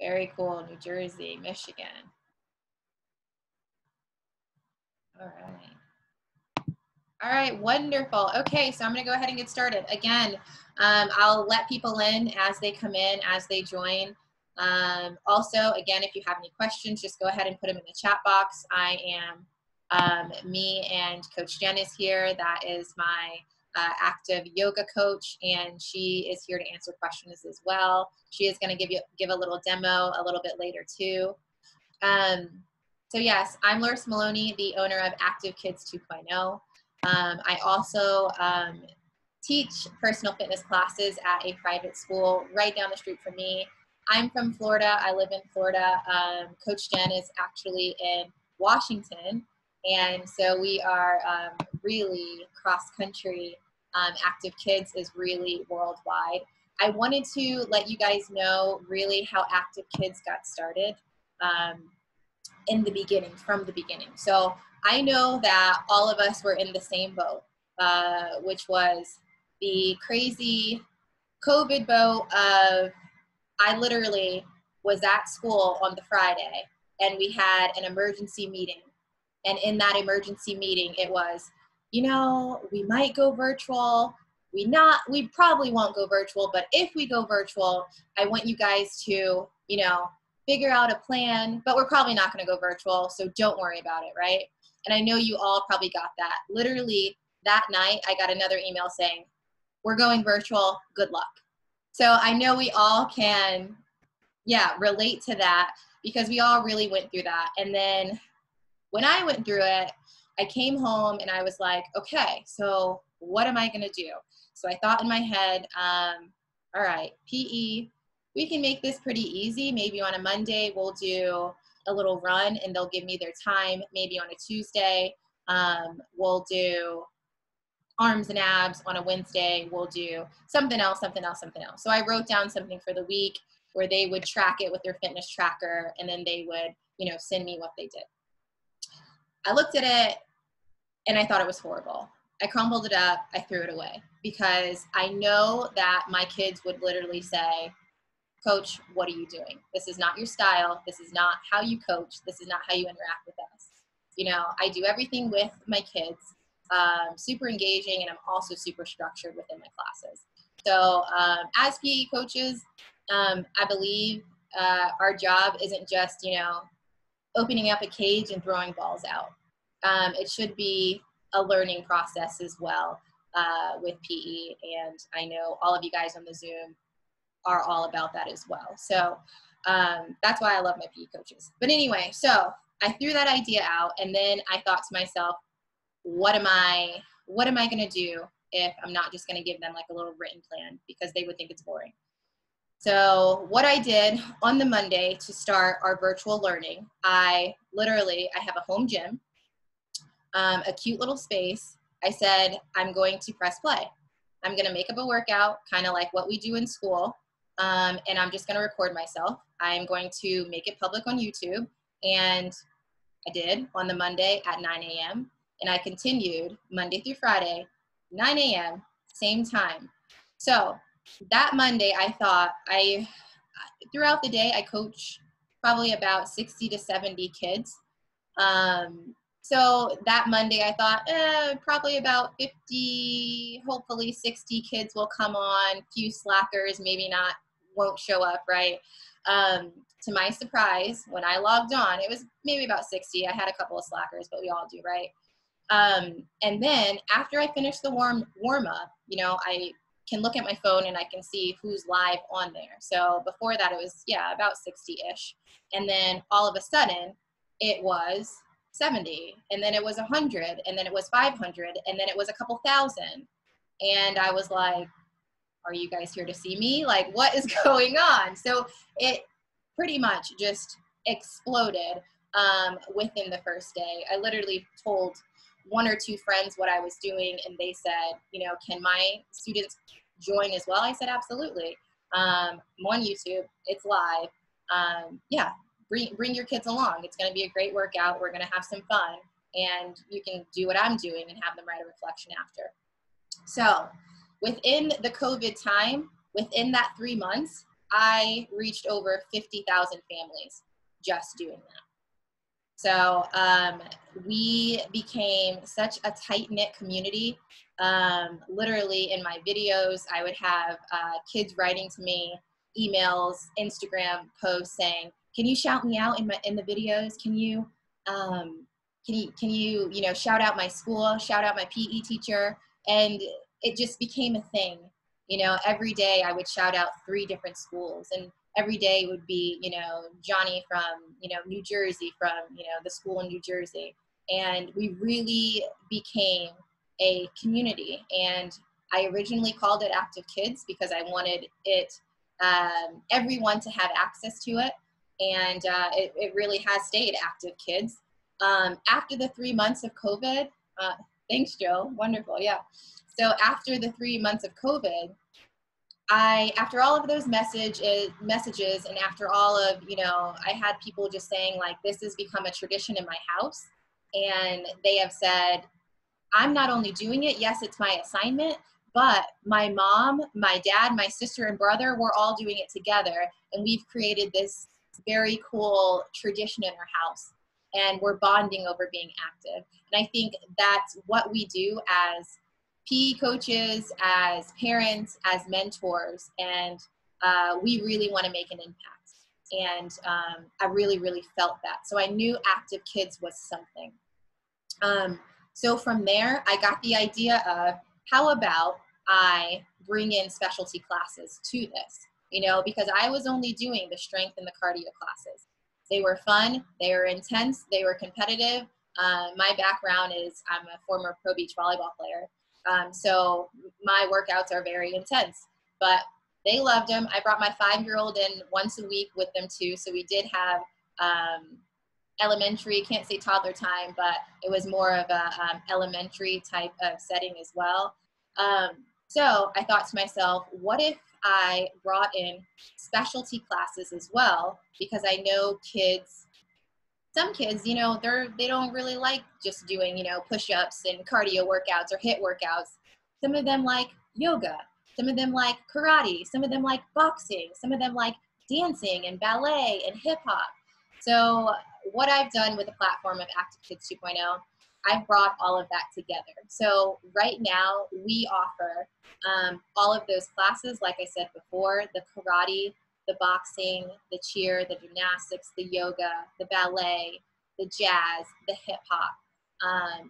Very cool. New Jersey, Michigan. All right. All right, wonderful. Okay, so I'm going to go ahead and get started. Again, I'll let people in as they come in, as they join. Also, again, if you have any questions, just go ahead and put them in the chat box. I am, me and Coach Jen is here. That is my active yoga coach, and she is here to answer questions as well. She is going to give a little demo a little bit later too. So yes, I'm Larissa Maloney, the owner of Active Kids 2.0. I also teach personal fitness classes at a private school right down the street from me. I'm from Florida. I live in Florida. Coach Jen is actually in Washington. And so we are really cross-country. Active Kids is really worldwide. I wanted to let you guys know really how Active Kids got started. In the beginning, from the beginning. So I know that all of us were in the same boat, which was the crazy COVID boat of, I literally was at school on the Friday and we had an emergency meeting. And in that emergency meeting, it was, you know, we might go virtual. We probably won't go virtual, but if we go virtual, I want you guys to, you know, figure out a plan, but we're probably not going to go virtual, so don't worry about it, right? And I know you all probably got that. Literally that night, I got another email saying, we're going virtual, good luck. So I know we all can, relate to that because we all really went through that. And then when I went through it, I came home and I was like, okay, so what am I going to do? So I thought in my head, all right, PE, we can make this pretty easy. Maybe on a Monday, we'll do a little run and they'll give me their time. Maybe on a Tuesday, we'll do arms and abs. On a Wednesday, we'll do something else. So I wrote down something for the week where they would track it with their fitness tracker and then they would, you know, send me what they did. I looked at it and I thought it was horrible. I crumpled it up, I threw it away because I know that my kids would literally say, Coach, what are you doing? This is not your style. This is not how you coach. This is not how you interact with us. You know, I do everything with my kids, super engaging, and I'm also super structured within my classes. So as PE coaches, I believe our job isn't just, you know, opening up a cage and throwing balls out. It should be a learning process as well with PE, and I know all of you guys on the Zoom are all about that as well. So that's why I love my PE coaches. But anyway, so I threw that idea out and then I thought to myself, what am I gonna do if I'm not just gonna give them like a little written plan because they would think it's boring. So what I did on the Monday to start our virtual learning, I have a home gym, a cute little space. I said, I'm going to press play. I'm gonna make up a workout, kind of like what we do in school. And I'm just going to record myself. I'm going to make it public on YouTube. And I did on the Monday at 9 a.m. And I continued Monday through Friday, 9 a.m., same time. So that Monday, I thought throughout the day, I coach probably about 60 to 70 kids. So that Monday, I thought probably about 50, hopefully 60 kids will come on, few slackers, maybe not, won't show up, right? To my surprise, when I logged on, it was maybe about 60. I had a couple of slackers, but we all do, right? And then after I finished the warm up, you know, I can look at my phone and I can see who's live on there. So before that, it was, about 60-ish. And then all of a sudden, it was 70, and then it was 100, and then it was 500, and then it was a couple thousand. And I was like, are you guys here to see me? Like, what is going on? So it pretty much just exploded within the first day. I literally told one or two friends what I was doing, and they said, you know, can my students join as well? I said, absolutely. I'm on YouTube. It's live. Bring your kids along. It's going to be a great workout. We're going to have some fun, and you can do what I'm doing and have them write a reflection after. So within the COVID time, within that 3 months, I reached over 50,000 families just doing that. So we became such a tight-knit community. Literally in my videos, I would have kids writing to me, emails, Instagram posts saying, "Can you shout me out in the videos? Can you you know, shout out my school, shout out my PE teacher?" And it just became a thing. You know, every day I would shout out 3 different schools, and every day would be, you know, Johnny from, you know, New Jersey, from, you know, the school in New Jersey. And we really became a community. And I originally called it Active Kids because I wanted it, everyone to have access to it. And it really has stayed Active Kids. After the 3 months of COVID, thanks, Joe. Wonderful. Yeah. So after the 3 months of COVID, after all of those messages, and after all of, you know, I had people just saying like, this has become a tradition in my house. And they have said, I'm not only doing it, yes, it's my assignment, but my mom, my dad, my sister and brother, we're all doing it together. And we've created this very cool tradition in our house. And we're bonding over being active. And I think that's what we do as PE coaches, as parents, as mentors. And we really want to make an impact. And I really, really felt that. So I knew Active Kids was something. So from there, I got the idea of, how about I bring in specialty classes to this, you know, because I was only doing the strength and the cardio classes. They were fun, they were intense, they were competitive. My background is I'm a former pro beach volleyball player. So my workouts are very intense, but they loved them. I brought my 5-year-old in once a week with them too. So we did have elementary, can't say toddler time, but it was more of a elementary type of setting as well. So I thought to myself, what if I brought in specialty classes as well? Because I know kids, some kids, you know, they don't really like just doing, you know, push-ups and cardio workouts or HIIT workouts. Some of them like yoga, some of them like karate, some of them like boxing, some of them like dancing and ballet and hip hop. So what I've done with the platform of Active Kids 2.0, I've brought all of that together. So right now we offer all of those classes, like I said before, the karate, the boxing, the cheer, the gymnastics, the yoga, the ballet, the jazz, the hip hop,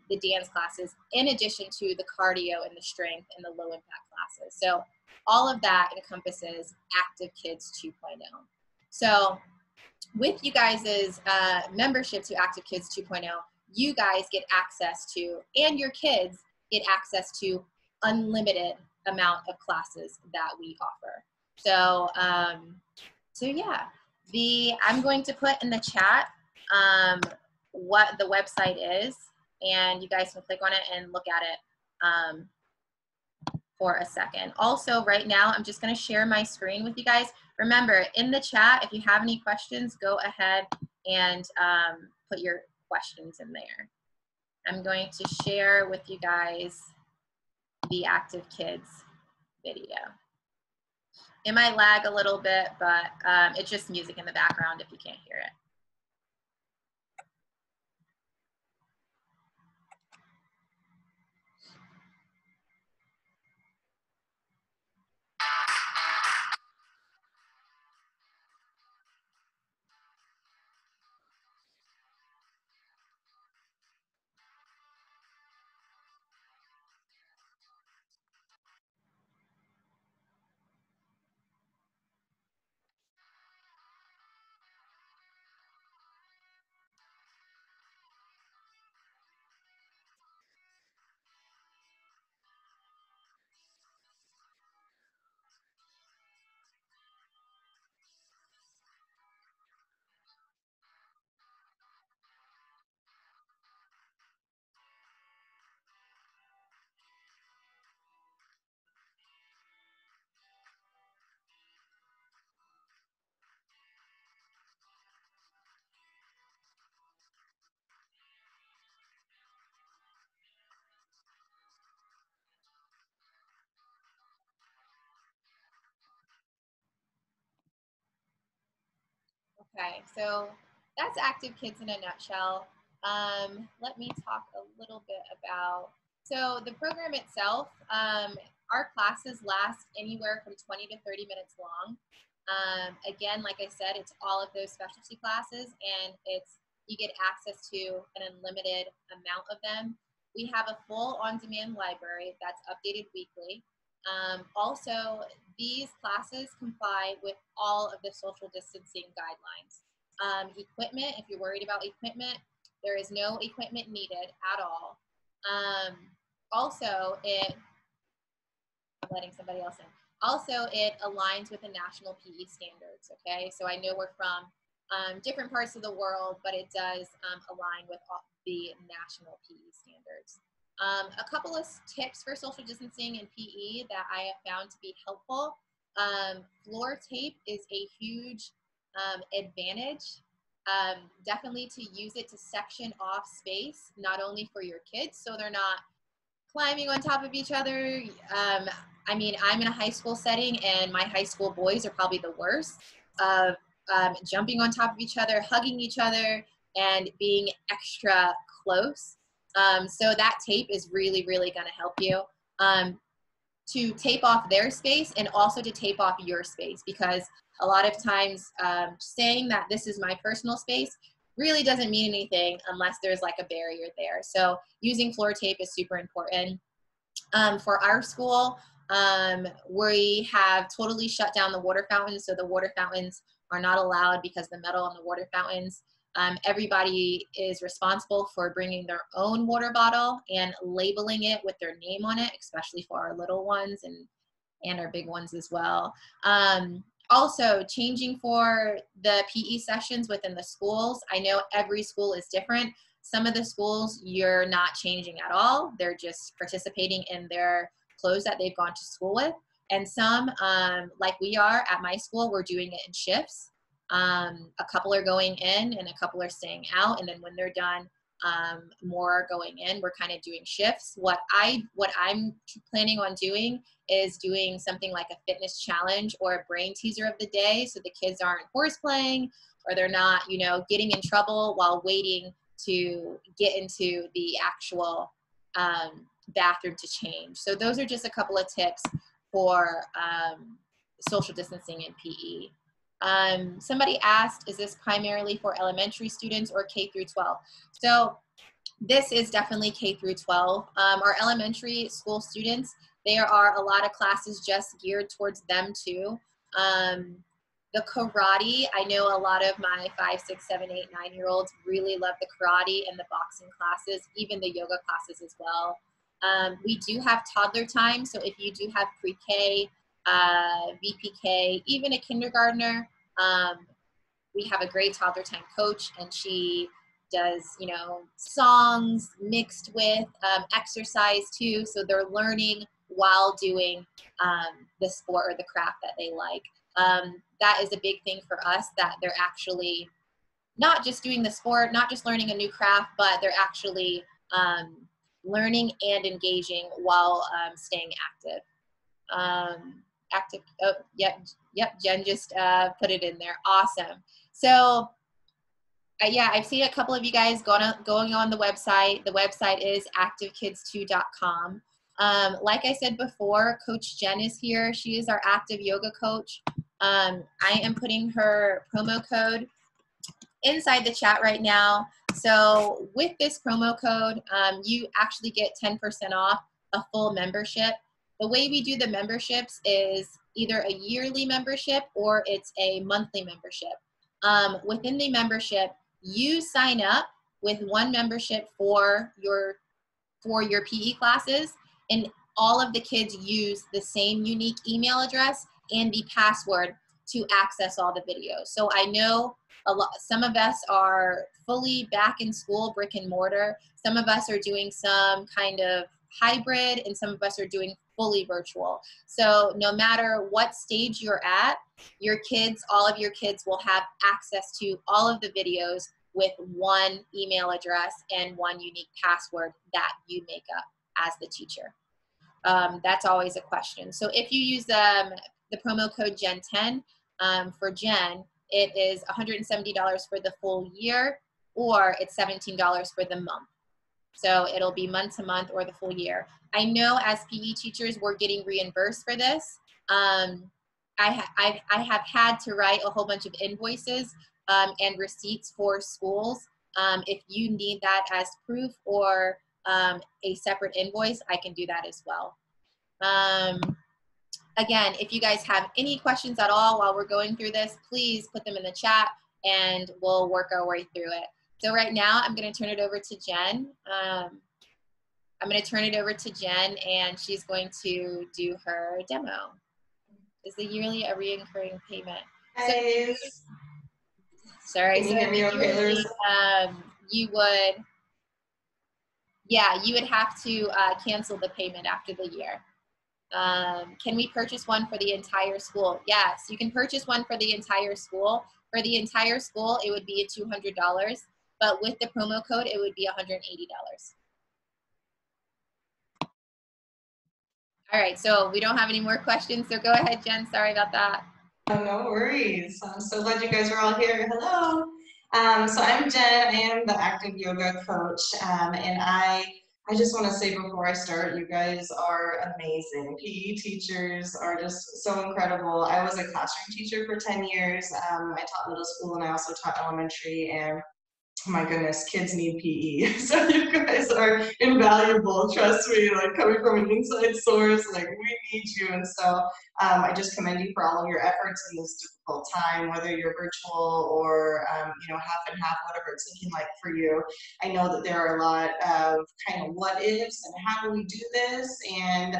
the dance classes, in addition to the cardio and the strength and the low impact classes. So all of that encompasses Active Kids 2.0. So with you guys' membership to Active Kids 2.0, you guys get access to, and your kids get access to, unlimited amount of classes that we offer. So, so yeah, I'm going to put in the chat what the website is, and you guys can click on it and look at it for a second. Also, right now, I'm just going to share my screen with you guys. Remember, in the chat, if you have any questions, go ahead and put your questions in there. I'm going to share with you guys the Active Kids video. It might lag a little bit, but it's just music in the background if you can't hear it. Okay, so that's Active Kids in a nutshell. Let me talk a little bit about, so the program itself, our classes last anywhere from 20 to 30 minutes long. Again, like I said, it's all of those specialty classes, and you get access to an unlimited amount of them. We have a full on-demand library that's updated weekly. Also, these classes comply with all of the social distancing guidelines. Equipment, if you're worried about equipment, there is no equipment needed at all. Also, I'm letting somebody else in. Also, it aligns with the national PE standards, okay? So I know we're from different parts of the world, but it does align with the national PE standards. A couple of tips for social distancing in PE that I have found to be helpful. Floor tape is a huge advantage. Definitely to use it to section off space, not only for your kids, so they're not climbing on top of each other. I mean, I'm in a high school setting, and my high school boys are probably the worst of jumping on top of each other, hugging each other, and being extra close. So that tape is really, really going to help you to tape off their space, and also to tape off your space, because a lot of times saying that this is my personal space really doesn't mean anything unless there's like a barrier there. So using floor tape is super important. For our school, we have totally shut down the water fountains, so the water fountains are not allowed because the metal on the water fountains. Everybody is responsible for bringing their own water bottle and labeling it with their name on it, especially for our little ones and our big ones as well. Also, changing for the PE sessions within the schools. I know every school is different. Some of the schools you're not changing at all. They're just participating in their clothes that they've gone to school with. And some, like we are at my school, we're doing it in shifts. A couple are going in and a couple are staying out. And then when they're done, more are going in. We're kind of doing shifts. What I'm planning on doing is doing something like a fitness challenge or a brain teaser of the day, so the kids aren't horseplaying, or they're not, you know, getting in trouble while waiting to get into the actual bathroom to change. So those are just a couple of tips for social distancing in PE. Somebody asked, is this primarily for elementary students or K through 12? So this is definitely K through 12. Our elementary school students, there are a lot of classes just geared towards them too. The karate, I know a lot of my 5, 6, 7, 8, 9-year-olds really love the karate and the boxing classes, even the yoga classes as well. We do have toddler time, so if you do have pre-K, VPK, even a kindergartner, we have a great toddler time coach, and she does, you know, songs mixed with exercise too, so they're learning while doing the sport or the craft that they like. That is a big thing for us, that they're actually not just doing the sport, not just learning a new craft, but they're actually learning and engaging while staying active. Oh, yep, Jen just put it in there. Awesome. So yeah, I've seen a couple of you guys going on the website. The website is activekids2.com. Like I said before, Coach Jen is here. She is our active yoga coach. I am putting her promo code inside the chat right now. So with this promo code, you actually get 10% off a full membership. The way we do the memberships is either a yearly membership or it's a monthly membership. Within the membership, you sign up with one membership for your PE classes, and all of the kids use the same unique email address and the password to access all the videos. So I know some of us are fully back in school, brick and mortar. Some of us are doing some kind of hybrid, and some of us are doing fully virtual. So no matter what stage you're at, your kids, all of your kids will have access to all of the videos with one email address and one unique password that you make up as the teacher. That's always a question. So if you use the promo code JEN10 for Jen, it is $170 for the full year, or it's $17 for the month. So it'll be month to month or the full year. I know as PE teachers, we're getting reimbursed for this. I have had to write a whole bunch of invoices and receipts for schools. If you need that as proof or a separate invoice, I can do that as well. Again, if you guys have any questions at all while we're going through this, please put them in the chat and we'll work our way through it. So right now, I'm going to turn it over to Jen. I'm going to turn it over to Jen, and she's going to do her demo. Is the yearly a recurring payment? Guys. Sorry. Can you hear me okay, Larissa? You would have to cancel the payment after the year. Can we purchase one for the entire school? Yes, you can purchase one for the entire school. For the entire school, it would be $200, but with the promo code, it would be $180. All right, so we don't have any more questions, so go ahead, Jen. Sorry about that. Oh, no worries. I'm so glad you guys are all here. Hello. So I'm Jen. I am the active yoga coach, and I just want to say before I start, you guys are amazing. PE teachers are just so incredible. I was a classroom teacher for 10 years. I taught middle school and I also taught elementary, and oh my goodness, kids need PE. So you guys are invaluable, trust me, like coming from an inside source, like we need you. And so I just commend you for all of your efforts in this difficult time, whether you're virtual or, half and half, whatever it's looking like for you. I know that there are a lot of kind of what ifs and how do we do this? And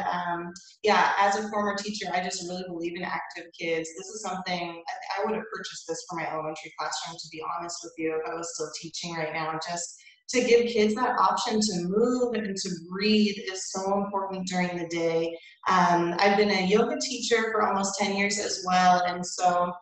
as a former teacher, I just really believe in active kids. This is something, I would have purchased this for my elementary classroom, to be honest with you, if I was still teaching right now. Just to give kids that option to move and to breathe is so important during the day. I've been a yoga teacher for almost 10 years as well, and so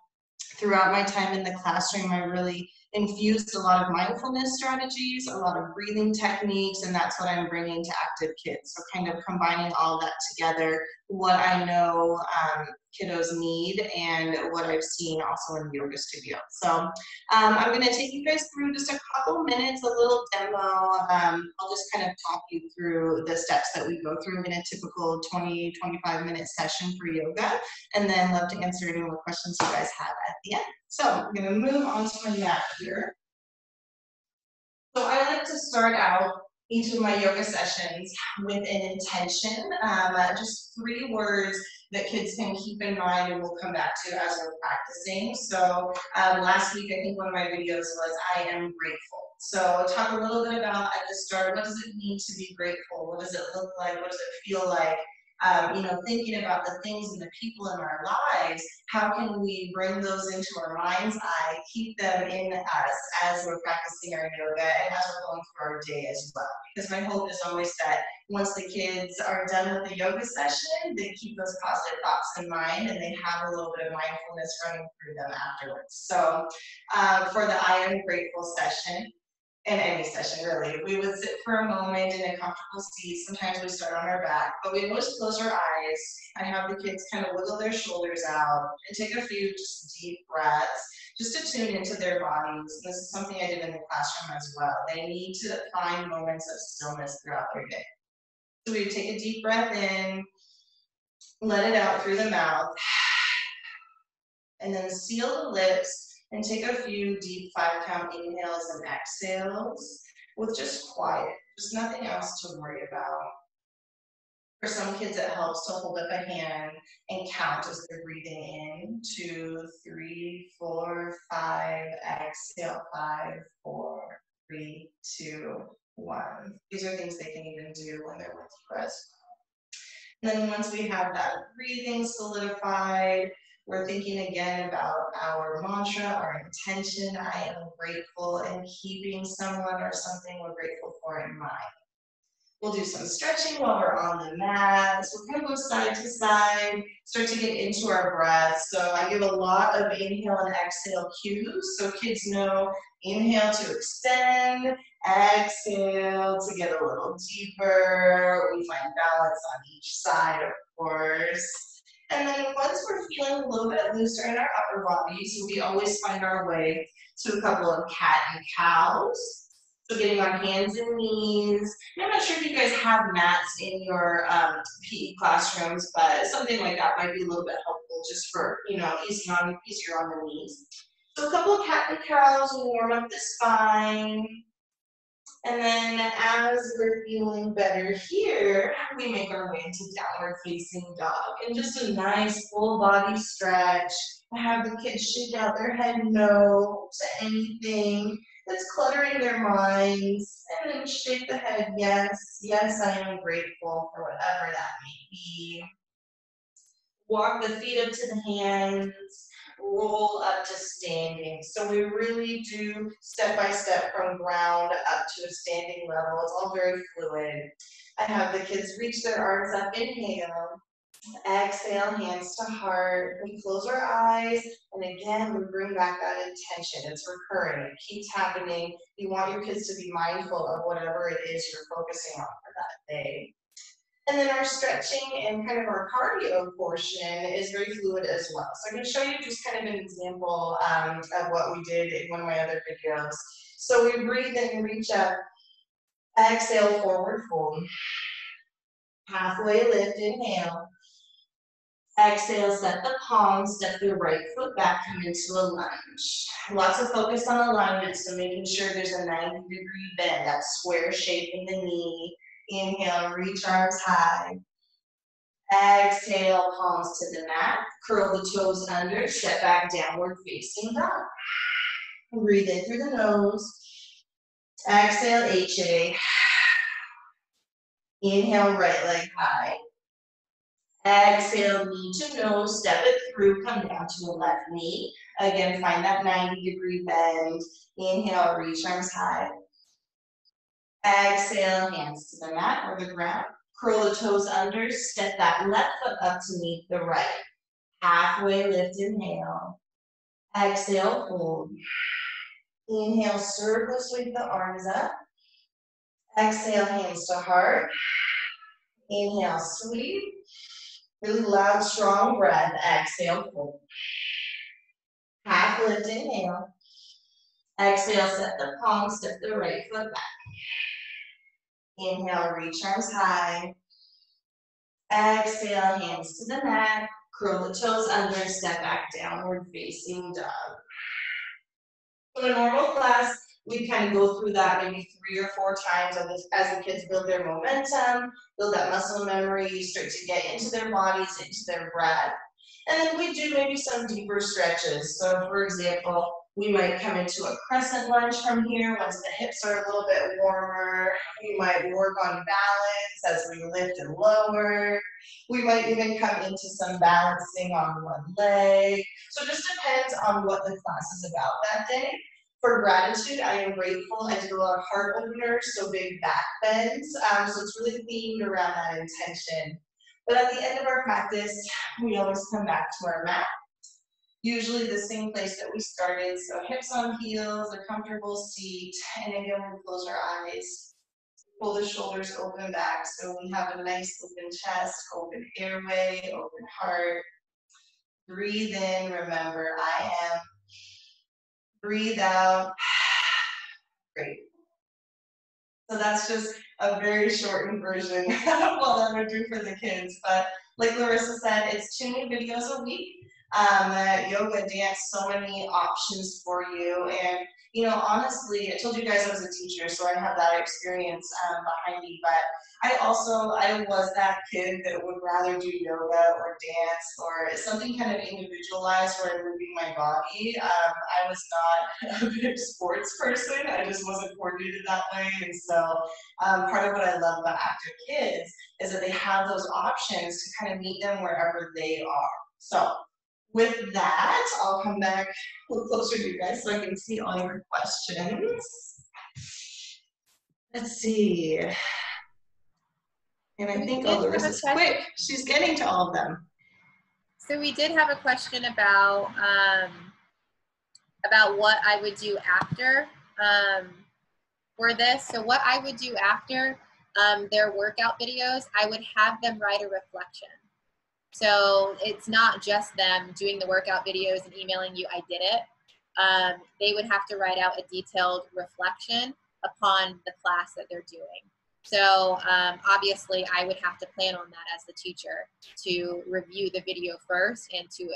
throughout my time in the classroom, I really infused a lot of mindfulness strategies, a lot of breathing techniques, and that's what I'm bringing to active kids. So kind of combining all that together, what I know kiddos need and what I've seen also in the yoga studio. So I'm going to take you guys through just a couple minutes, a little demo. I'll just kind of talk you through the steps that we go through in a typical 20-25 minute session for yoga, and then love to answer any more questions you guys have at the end. So I'm going to move on to my mat here. So I like to start out each of my yoga sessions with an intention, just 3 words that kids can keep in mind and we'll come back to as we're practicing. So last week, I think one of my videos was, I am grateful. So talk a little bit about at the start, what does it mean to be grateful? What does it look like? What does it feel like? Thinking about the things and the people in our lives, how can we bring those into our mind's eye, keep them in us as we're practicing our yoga and as we're going through our day as well. Because my hope is always that once the kids are done with the yoga session, they keep those positive thoughts in mind and they have a little bit of mindfulness running through them afterwards. So for the I am grateful session, in any session really, we would sit for a moment in a comfortable seat. Sometimes we start on our back, but we always close our eyes. I have the kids kind of wiggle their shoulders out and take a few just deep breaths, just to tune into their bodies. This is something I did in the classroom as well. They need to find moments of stillness throughout their day. So we take a deep breath in, let it out through the mouth, and then seal the lips and take a few deep 5-count inhales and exhales with just quiet, just nothing else to worry about. For some kids, it helps to hold up a hand and count as they're breathing in. 2, 3, 4, 5, exhale, 5, 4, 3, 2, 1. These are things they can even do when they're with you as well. And then once we have that breathing solidified, we're thinking again about our mantra, our intention, I am grateful, and keeping someone or something we're grateful for in mind. We'll do some stretching while we're on the mat. So we're going to go side to side, start to get into our breath. So I give a lot of inhale and exhale cues so kids know inhale to extend, exhale to get a little deeper. We find balance on each side, of course. And then once we're feeling a little bit looser in our upper body, so we always find our way to a couple of cat and cows. So getting on hands and knees. And I'm not sure if you guys have mats in your PE classrooms, but something like that might be a little bit helpful just for, you know, easier on the knees. So a couple of cat and cows, we warm up the spine. And then as we're feeling better here, we make our way into downward facing dog. And just a nice full body stretch. Have the kids shake out their head no to anything that's cluttering their minds. And then shake the head yes. Yes, I am grateful for whatever that may be. Walk the feet up to the hands. Roll up to standing. So we really do step by step from ground up to a standing level. It's all very fluid. I have the kids reach their arms up, inhale. Exhale, hands to heart. We close our eyes, and again, we bring back that intention. It's recurring. It keeps happening. You want your kids to be mindful of whatever it is you're focusing on for that day. And then our stretching and kind of our cardio portion is very fluid as well. So I'm going to show you just kind of an example of what we did in one of my other videos. So we breathe in and reach up. Exhale, forward fold. Halfway lift, inhale. Exhale, set the palms, step the right foot back, come into a lunge. Lots of focus on alignment, so making sure there's a 90-degree bend, that square shape in the knee. Inhale, reach arms high. Exhale, palms to the mat. Curl the toes under, step back, downward facing dog. Breathe in through the nose. Exhale, HA. Inhale, right leg high. Exhale, knee to nose, step it through, come down to the left knee. Again, find that 90-degree bend. Inhale, reach arms high. Exhale, hands to the mat or the ground. Curl the toes under, step that left foot up to meet the right. Halfway lift, inhale. Exhale, hold. Inhale, circle, sweep the arms up. Exhale, hands to heart. Inhale, sweep. Really loud, strong breath. Exhale, hold. Half lift, inhale. Exhale, set the palms, step the right foot back. Inhale, reach arms high. Exhale, hands to the mat. Curl the toes under, step back, downward facing dog. So in a normal class, we kind of go through that maybe 3 or 4 times as the kids build their momentum, build that muscle memory, start to get into their bodies, into their breath. And then we do maybe some deeper stretches. So for example, we might come into a crescent lunge from here once the hips are a little bit warmer. We might work on balance as we lift and lower. We might even come into some balancing on one leg. So it just depends on what the class is about that day. For gratitude, I am grateful. I did a lot of heart openers, so big back bends. So it's really themed around that intention. But at the end of our practice, we always come back to our mat. Usually the same place that we started, so hips on heels, a comfortable seat, and again, we close our eyes. Pull the shoulders open back, so we have a nice open chest, open airway, open heart. Breathe in, remember, I am. Breathe out. Great. So that's just a very shortened version of what I'm going to do for the kids. But like Larissa said, it's 2 new videos a week. Yoga, dance, so many options for you. And, you know, honestly, I told you guys I was a teacher, so I have that experience behind me. But I was that kid that would rather do yoga or dance or something kind of individualized where I'm moving my body. I was not a big sports person. I just wasn't coordinated that way. And so part of what I love about Active Kids is that they have those options to kind of meet them wherever they are. So with that, I'll come back a little closer to you guys so I can see all your questions. Let's see. And I think, oh, Larissa's quick. She's getting to all of them. So we did have a question about what I would do after for this. So what I would do after their workout videos, I would have them write a reflection. So it's not just them doing the workout videos and emailing you, I did it. They would have to write out a detailed reflection upon the class that they're doing. So obviously I would have to plan on that as the teacher, to review the video first and to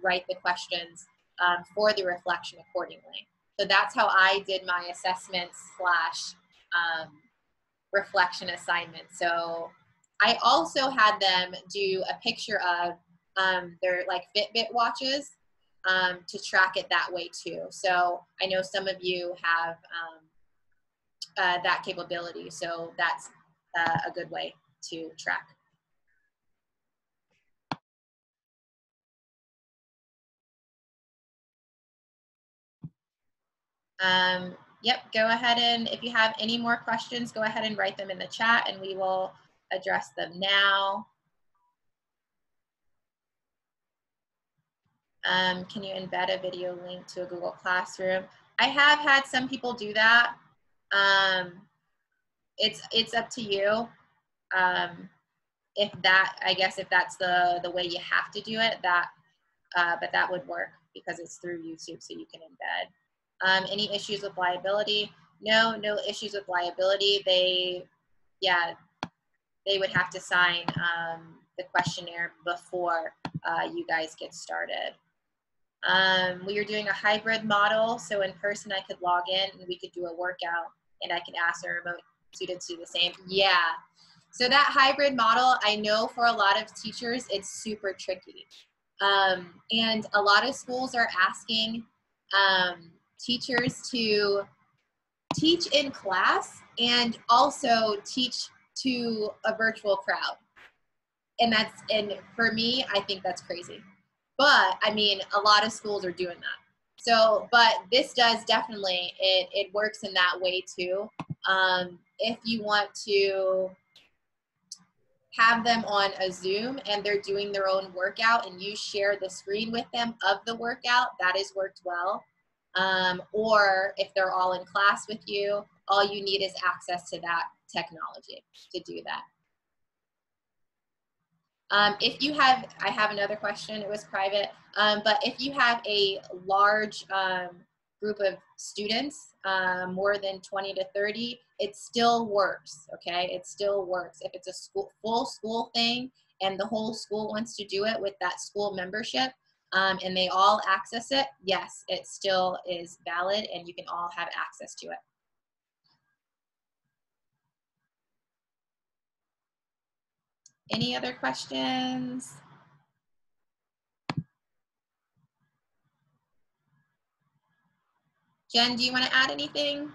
write the questions for the reflection accordingly. So that's how I did my assessments / reflection assignment. So I also had them do a picture of their like Fitbit watches to track it that way too. So I know some of you have that capability. So that's a good way to track. Yep, go ahead and if you have any more questions, go ahead and write them in the chat and we will address them now. Can you embed a video link to a Google Classroom? I have had some people do that. It's up to you. If that, I guess if that's the way you have to do it, but that would work because it's through YouTube, so you can embed. Any issues with liability? No issues with liability. They would have to sign the questionnaire before you guys get started. We are doing a hybrid model, so in person I could log in and we could do a workout and I can ask our remote students to do the same. Yeah, so that hybrid model, I know for a lot of teachers it's super tricky. And a lot of schools are asking teachers to teach in class and also teach to a virtual crowd. And for me, I think that's crazy. But I mean, a lot of schools are doing that. So, but this does definitely, it works in that way too. If you want to have them on a Zoom and they're doing their own workout and you share the screen with them of the workout, that has worked well. Or if they're all in class with you, all you need is access to that technology to do that. If you have, I have another question, it was private, but if you have a large group of students, more than 20 to 30, it still works, okay? It still works. If it's a full school thing and the whole school wants to do it with that school membership and they all access it, yes, it still is valid and you can all have access to it. Any other questions? Jen, do you want to add anything?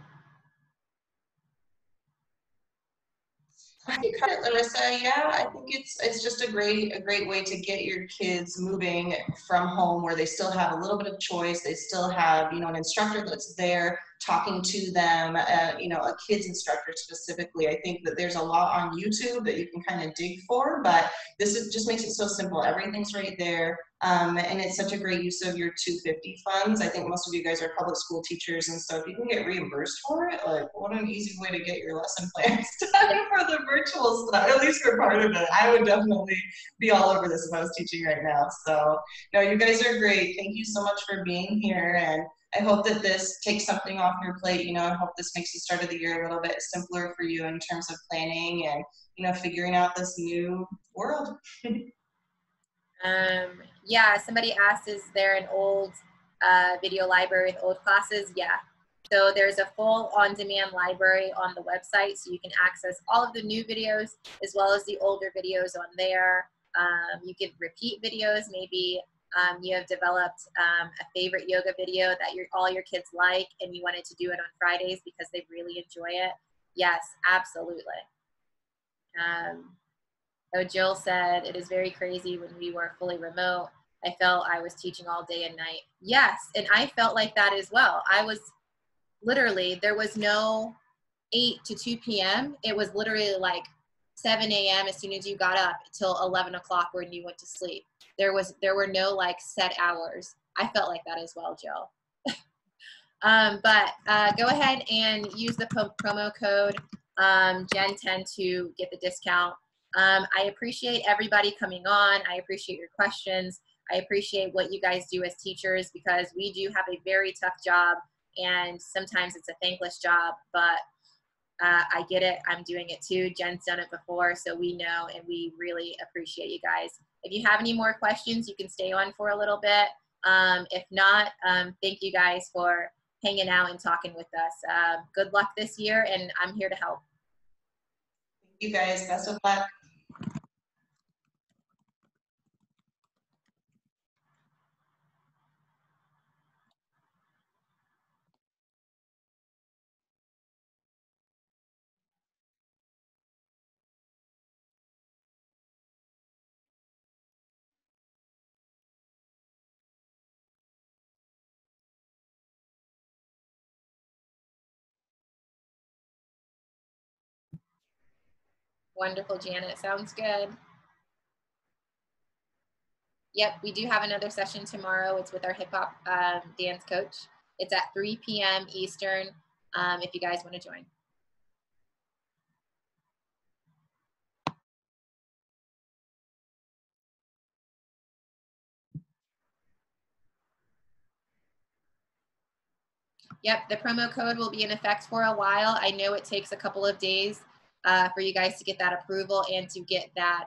I think Larissa, yeah, I think it's just a great way to get your kids moving from home where they still have a little bit of choice. They still have, you know, an instructor that's there talking to them, you know, a kids instructor specifically. I think that there's a lot on YouTube that you can kind of dig for, but just makes it so simple. Everything's right there. And it's such a great use of your 250 funds. I think most of you guys are public school teachers, and so if you can get reimbursed for it, like what an easy way to get your lesson plans done for the virtual stuff, at least for part of it. I would definitely be all over this if I was teaching right now. So no, you guys are great. Thank you so much for being here, and I hope that this takes something off your plate. You know, I hope this makes the start of the year a little bit simpler for you in terms of planning and, you know, figuring out this new world. Yeah, somebody asked, is there an old video library with old classes? Yeah. So there's a full on-demand library on the website, so you can access all of the new videos as well as the older videos on there. You can repeat videos. Maybe you have developed a favorite yoga video that all your kids like and you wanted to do it on Fridays because they really enjoy it. Yes, absolutely. Oh, Jill said, it is very crazy when we were fully remote. I felt I was teaching all day and night. Yes, and I felt like that as well. I was literally, there was no 8 to 2 p.m. It was literally like 7 a.m. as soon as you got up till 11 o'clock when you went to sleep. There were no like set hours. I felt like that as well, Jill. But go ahead and use the promo code JEN10 to get the discount. I appreciate everybody coming on. I appreciate your questions. I appreciate what you guys do as teachers, because we do have a very tough job, and sometimes it's a thankless job, but I get it. I'm doing it too. Jen's done it before, so we know, and we really appreciate you guys. If you have any more questions, you can stay on for a little bit. If not, thank you guys for hanging out and talking with us. Good luck this year, and I'm here to help. Thank you guys. Best of luck. Wonderful, Janet. Sounds good. Yep, we do have another session tomorrow. It's with our hip hop dance coach. It's at 3 p.m. Eastern, if you guys want to join. Yep, the promo code will be in effect for a while. I know it takes a couple of days for you guys to get that approval and to get that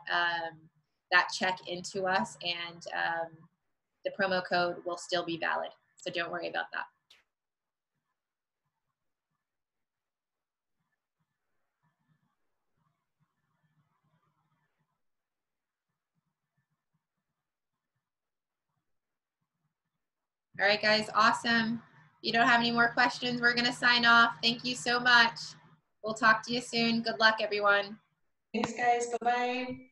that check into us, and the promo code will still be valid. So don't worry about that. All right, guys, awesome. You don't have any more questions, we're going to sign off. Thank you so much. We'll talk to you soon. Good luck, everyone. Thanks, guys. Bye-bye.